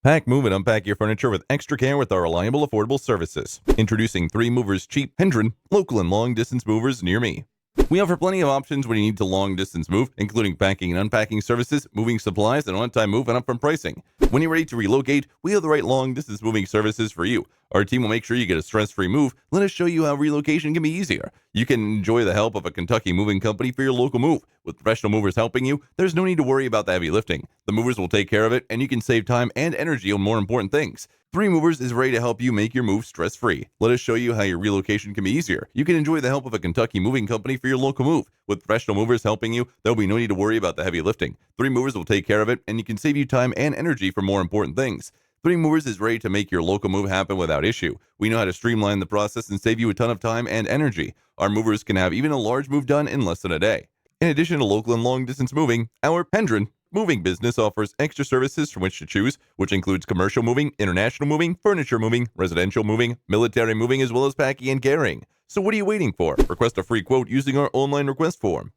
Pack, move, and unpack your furniture with extra care with our reliable, affordable services. Introducing 3 Movers Cheap Hendron, local and long-distance movers near me. We offer plenty of options when you need to long-distance move, including packing and unpacking services, moving supplies, and on-time move and upfront pricing. When you're ready to relocate, we have the right long-distance moving services for you. Our team will make sure you get a stress-free move. Let us show you how relocation can be easier. You can enjoy the help of a Kentucky moving company for your local move. With professional movers helping you, there's no need to worry about the heavy lifting. The movers will take care of it, and you can save time and energy on more important things. 3 Movers is ready to help you make your move stress-free. Let us show you how your relocation can be easier. You can enjoy the help of a Kentucky moving company for your local move. With professional movers helping you, there'll be no need to worry about the heavy lifting. 3 Movers will take care of it, and you can save you time and energy for more important things. 3 Movers is ready to make your local move happen without issue. We know how to streamline the process and save you a ton of time and energy. Our movers can have even a large move done in less than a day. In addition to local and long-distance moving, our Hendron moving business offers extra services from which to choose, which includes commercial moving, international moving, furniture moving, residential moving, military moving, as well as packing and carrying. So what are you waiting for? Request a free quote using our online request form.